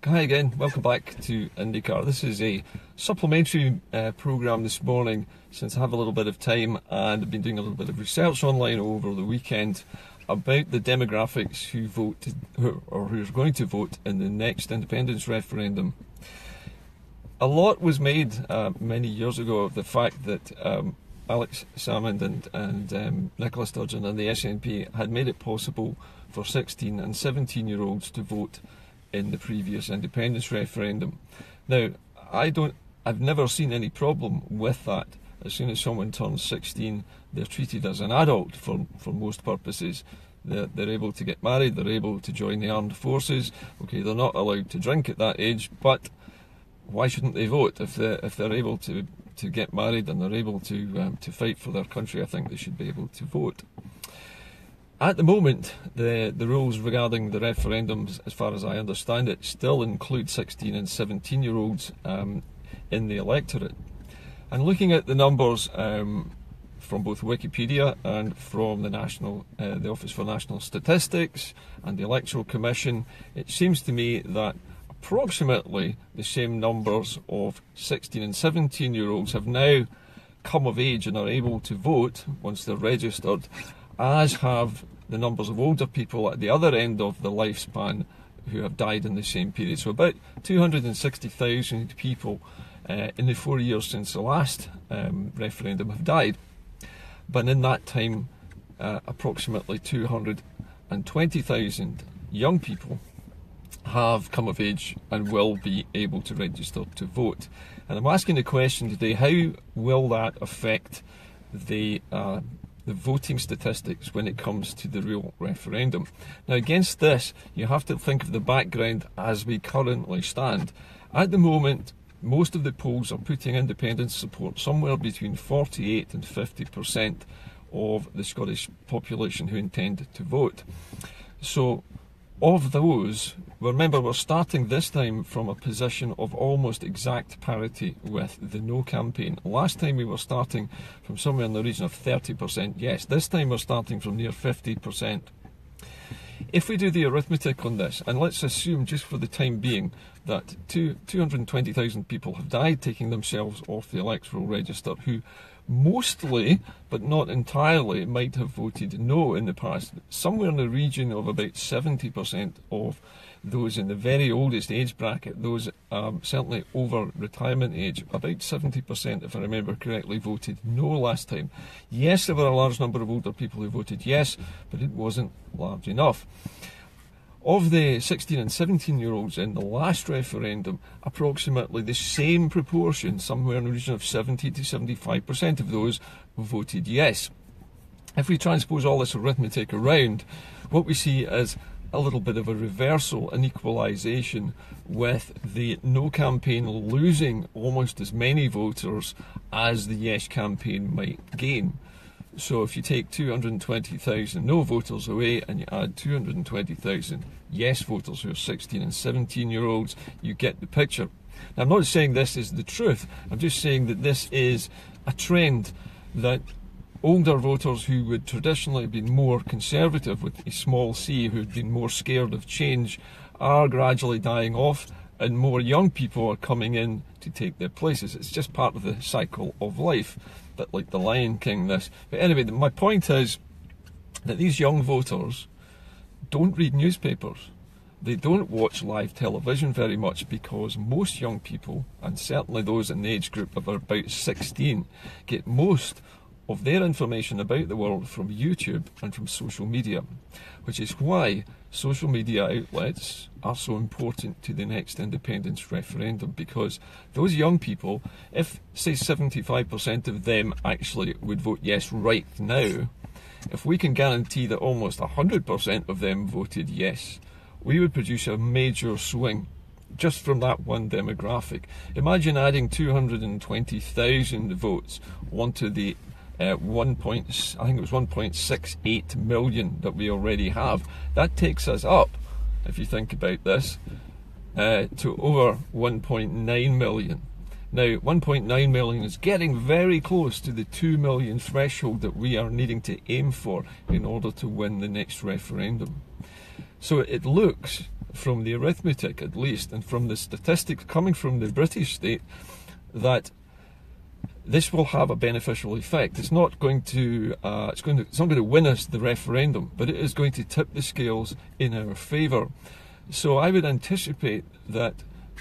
Hi again, welcome back to Indycar. This is a supplementary programme this morning since I have a little bit of time and I've been doing a little bit of research online over the weekend about the demographics who vote or who are going to vote in the next independence referendum. A lot was made many years ago of the fact that Alex Salmond and Nicola Sturgeon and the SNP had made it possible for 16 and 17-year-olds to vote in the previous independence referendum. Now, I've never seen any problem with that. As soon as someone turns 16, they're treated as an adult for most purposes. They're able to get married, they're able to join the armed forces. Okay, they're not allowed to drink at that age, but why shouldn't they vote? If they're able to get married and they're able to fight for their country, I think they should be able to vote. At the moment, the rules regarding the referendums, as far as I understand it, still include 16 and 17-year-olds in the electorate. And looking at the numbers from both Wikipedia and from the Office for National Statistics and the Electoral Commission, it seems to me that approximately the same numbers of 16 and 17-year-olds have now come of age and are able to vote once they're registered, as have the numbers of older people at the other end of the lifespan who have died in the same period. So about 260,000 people in the 4 years since the last referendum have died. But in that time, approximately 220,000 young people have come of age and will be able to register to vote. And I'm asking the question today, how will that affect the voting statistics when it comes to the real referendum? Now, against this, you have to think of the background as we currently stand. At the moment, most of the polls are putting independence support somewhere between 48 and 50% of the Scottish population who intend to vote. So, of those, remember, we're starting this time from a position of almost exact parity with the No campaign. Last time we were starting from somewhere in the region of 30%. Yes, this time we're starting from near 50%. If we do the arithmetic on this, and let's assume just for the time being that 220,000 people have died taking themselves off the electoral register, who mostly, but not entirely, might have voted no in the past. Somewhere in the region of about 70% of those in the very oldest age bracket, those certainly over retirement age, about 70%, if I remember correctly, voted no last time. Yes, there were a large number of older people who voted yes, but it wasn't large enough. Of the 16 and 17-year-olds in the last referendum, approximately the same proportion, somewhere in the region of 70 to 75% of those, voted yes. If we transpose all this arithmetic around, what we see is a little bit of a reversal, an equalisation, with the No campaign losing almost as many voters as the Yes campaign might gain. So if you take 220,000 no voters away and you add 220,000 yes voters who are 16 and 17-year-olds, you get the picture. Now, I'm not saying this is the truth, I'm just saying that this is a trend that older voters who would traditionally have been more conservative, with a small c, who have been more scared of change, are gradually dying off, and more young people are coming in to take their places. It's just part of the cycle of life, a bit like the Lion King this. But anyway, my point is that these young voters don't read newspapers. They don't watch live television very much, because most young people, and certainly those in the age group of about 16, get most of their information about the world from YouTube and from social media, which is why social media outlets are so important to the next independence referendum, because those young people, if say 75% of them actually would vote yes right now, if we can guarantee that almost 100% of them voted yes, we would produce a major swing just from that one demographic. Imagine adding 220,000 votes onto the I think it was 1.68 million that we already have. That takes us up, if you think about this, to over 1.9 million. Now, 1.9 million is getting very close to the 2 million threshold that we are needing to aim for in order to win the next referendum. So it looks from the arithmetic at least, and from the statistics coming from the British state, that this will have a beneficial effect. It's not going to it's not going to win us the referendum, but it is going to tip the scales in our favour. So I would anticipate that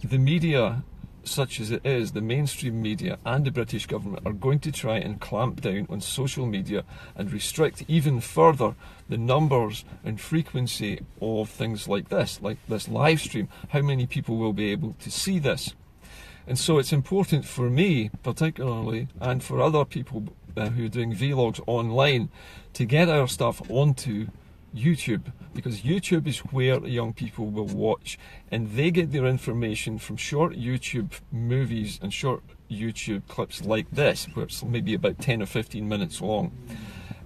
the media, such as it is, the mainstream media and the British government, are going to try and clamp down on social media and restrict even further the numbers and frequency of things like this live stream, how many people will be able to see this. And so it's important for me particularly, and for other people who are doing vlogs online, to get our stuff onto YouTube, because YouTube is where young people will watch, and they get their information from short YouTube movies and short YouTube clips like this, where it's maybe about 10 or 15 minutes long.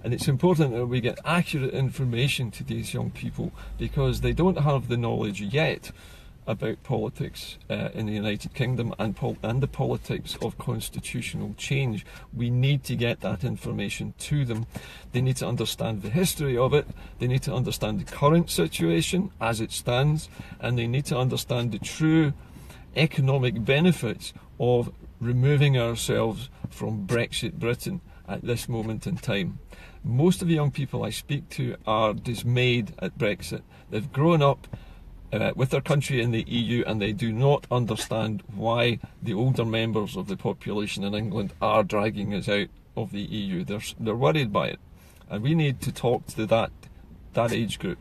And it's important that we get accurate information to these young people, because they don't have the knowledge yet about politics in the United Kingdom and the politics of constitutional change. We need to get that information to them. They need to understand the history of it, they need to understand the current situation as it stands, and they need to understand the true economic benefits of removing ourselves from Brexit Britain at this moment in time. Most of the young people I speak to are dismayed at Brexit. They've grown up with their country in the EU, and they do not understand why the older members of the population in England are dragging us out of the EU. They're worried by it, and we need to talk to that age group.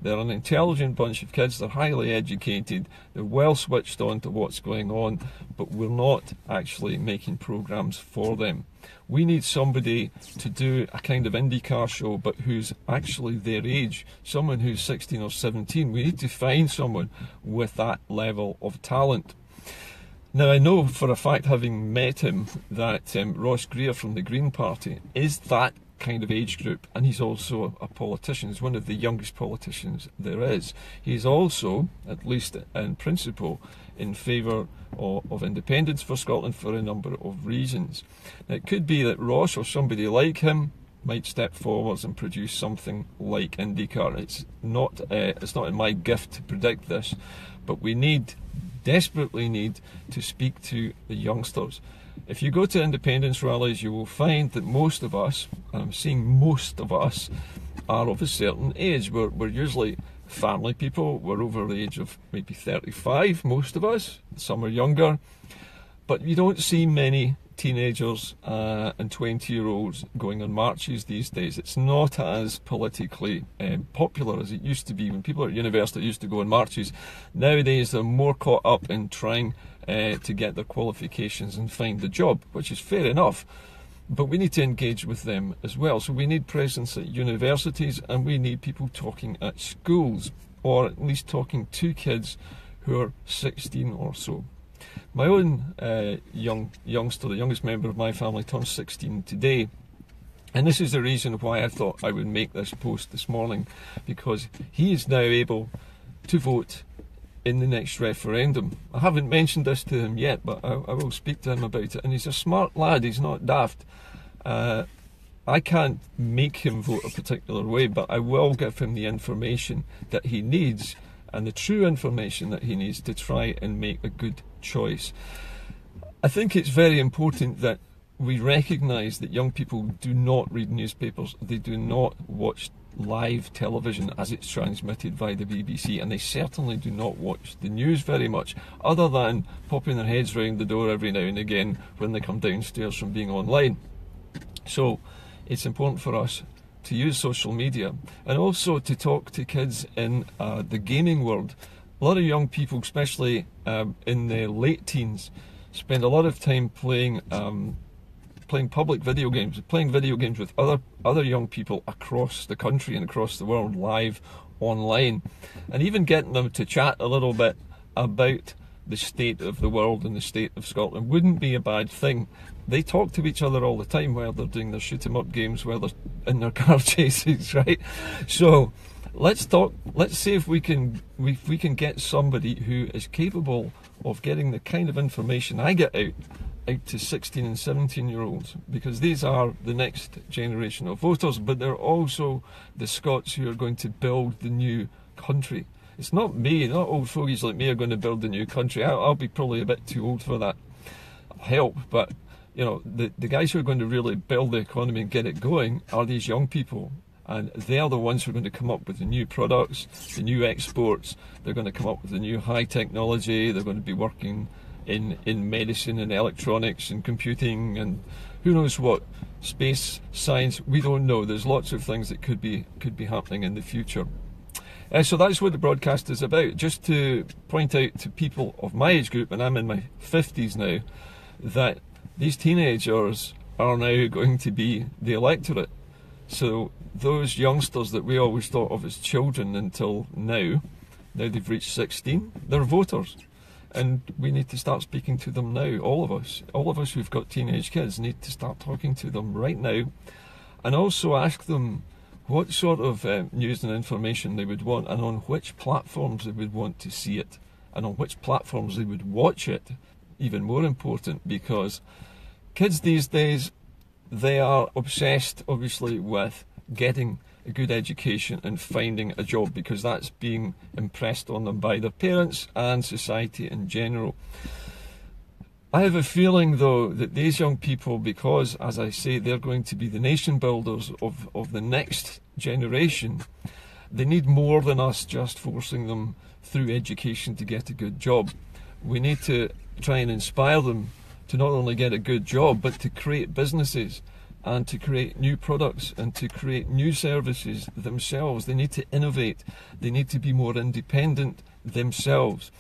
They're an intelligent bunch of kids, they're highly educated, they're well switched on to what's going on, but we're not actually making programs for them. We need somebody to do a kind of Indycar show, but who's actually their age, someone who's 16 or 17. We need to find someone with that level of talent. Now, I know for a fact, having met him, that Ross Greer from the Green Party is that kind of age group, and he's also a politician. He's one of the youngest politicians there is. He's also, at least in principle, in favour of independence for Scotland for a number of reasons. Now, it could be that Ross or somebody like him might step forwards and produce something like Indycar. It's not in my gift to predict this, but we desperately need to speak to the youngsters. If you go to independence rallies, you will find that most of us, and I'm saying most of us, are of a certain age. We're usually family people. We're over the age of maybe 35, most of us. Some are younger. But you don't see many teenagers and 20-year-olds going on marches these days. It's not as politically popular as it used to be. When people at university used to go on marches, nowadays they're more caught up in trying to get their qualifications and find a job, which is fair enough. But we need to engage with them as well. So we need presence at universities, and we need people talking at schools, or at least talking to kids who are 16 or so. My own youngster, the youngest member of my family, turns 16 today. And this is the reason why I thought I would make this post this morning, because he is now able to vote in the next referendum. I haven't mentioned this to him yet, but I will speak to him about it. And he's a smart lad, he's not daft. I can't make him vote a particular way, but I will give him the information that he needs, and the true information that he needs to try and make a good choice. I think it's very important that we recognise that young people do not read newspapers, they do not watch live television as it's transmitted by the BBC, and they certainly do not watch the news very much, other than popping their heads round the door every now and again when they come downstairs from being online. So it's important for us to use social media, and also to talk to kids in the gaming world. A lot of young people, especially in their late teens, spend a lot of time playing public video games, playing video games with other young people across the country and across the world, live online, and even getting them to chat a little bit about the state of the world and the state of Scotland wouldn't be a bad thing. They talk to each other all the time while they're doing their shoot 'em up games, while they're in their car chases, right? So let's talk. Let's see if we can get somebody who is capable of getting the kind of information I get out to 16 and 17-year-olds, because these are the next generation of voters, but they're also the Scots who are going to build the new country. It's not me, not old fogies like me are going to build a new country. I'll be probably a bit too old for that. I'll help, but you know, the guys who are going to really build the economy and get it going are these young people. And they are the ones who are going to come up with the new products, the new exports. They're going to come up with the new high technology. They're going to be working in medicine and electronics and computing and who knows what, space science. We don't know. There's lots of things that could be happening in the future. So that's what the broadcast is about. Just to point out to people of my age group, and I'm in my 50s now, that these teenagers are now going to be the electorate. So those youngsters that we always thought of as children until now they've reached 16, they're voters. And we need to start speaking to them now, all of us who've got teenage kids need to start talking to them right now, and also ask them what sort of news and information they would want, and on which platforms they would want to see it, and on which platforms they would watch it. Even more important, because kids these days, they are obsessed, obviously, with getting a good education and finding a job, because that's being impressed on them by their parents and society in general. I have a feeling, though, that these young people, because, as I say, they're going to be the nation builders of the next generation, they need more than us just forcing them through education to get a good job. We need to try and inspire them to not only get a good job, but to create businesses and to create new products and to create new services themselves. They need to innovate. They need to be more independent themselves.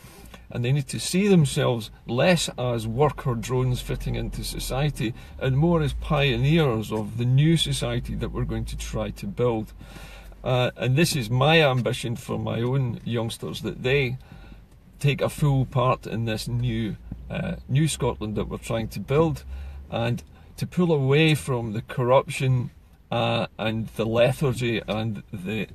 And they need to see themselves less as worker drones fitting into society and more as pioneers of the new society that we're going to try to build. And this is my ambition for my own youngsters, that they take a full part in this new Scotland that we're trying to build, and to pull away from the corruption and the lethargy and the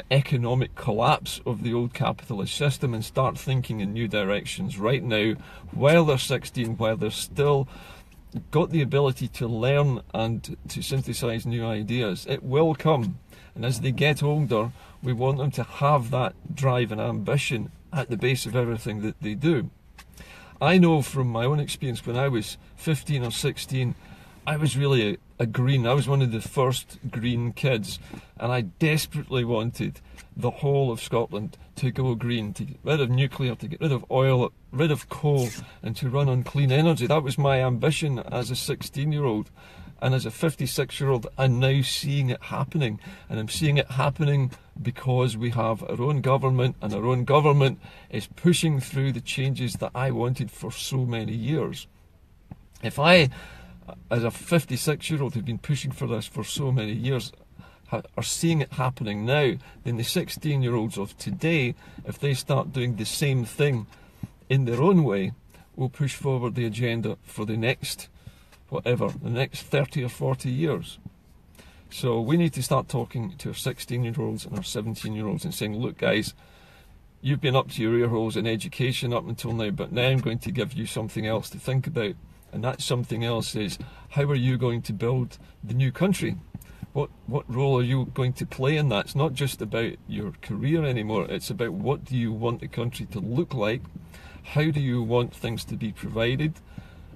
economic collapse of the old capitalist system, and start thinking in new directions right now, while they're 16, while they're still got the ability to learn and to synthesize new ideas. It will come, and as they get older, we want them to have that drive and ambition at the base of everything that they do. I know from my own experience, when I was 15 or 16, I was really a green. I was one of the first green kids, and I desperately wanted the whole of Scotland to go green, to get rid of nuclear, to get rid of oil, rid of coal, and to run on clean energy. That was my ambition as a 16-year-old. And as a 56-year-old, I'm now seeing it happening. And I'm seeing it happening because we have our own government, and our own government is pushing through the changes that I wanted for so many years. If I, as a 56-year-old who've been pushing for this for so many years, are seeing it happening now, then the 16-year-olds of today, if they start doing the same thing in their own way, will push forward the agenda for the next the next 30 or 40 years. So we need to start talking to our 16-year-olds and our 17-year-olds and saying, look guys, you've been up to your ear holes in education up until now, but now I'm going to give you something else to think about. And that something else is, how are you going to build the new country? What role are you going to play in that? It's not just about your career anymore. It's about, what do you want the country to look like? How do you want things to be provided?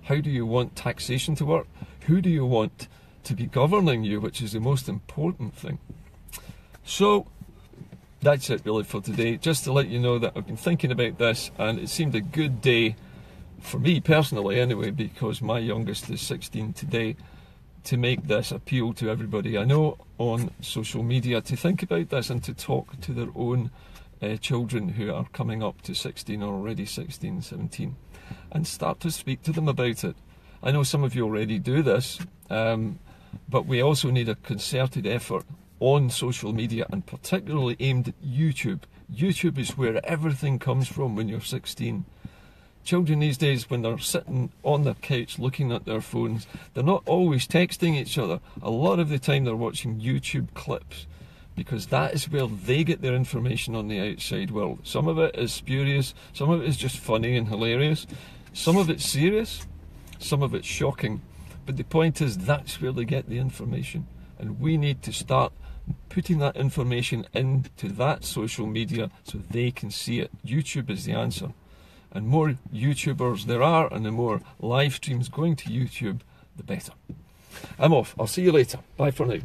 How do you want taxation to work? Who do you want to be governing you, which is the most important thing? So that's it really for today. Just to let you know that I've been thinking about this, and it seemed a good day, for me personally anyway, because my youngest is 16 today, to make this appeal to everybody I know on social media to think about this and to talk to their own children who are coming up to 16 or already 16, 17. And start to speak to them about it. I know some of you already do this, but we also need a concerted effort on social media, and particularly aimed at YouTube. YouTube is where everything comes from when you're 16. Children these days, when they're sitting on their couch looking at their phones, they're not always texting each other. A lot of the time they're watching YouTube clips, because that is where they get their information on the outside world. Some of it is spurious, some of it is just funny and hilarious, some of it's serious, some of it's shocking. But the point is, that's where they get the information. And we need to start putting that information into that social media so they can see it. YouTube is the answer. And more YouTubers there are, and the more live streams going to YouTube, the better. I'm off. I'll see you later. Bye for now.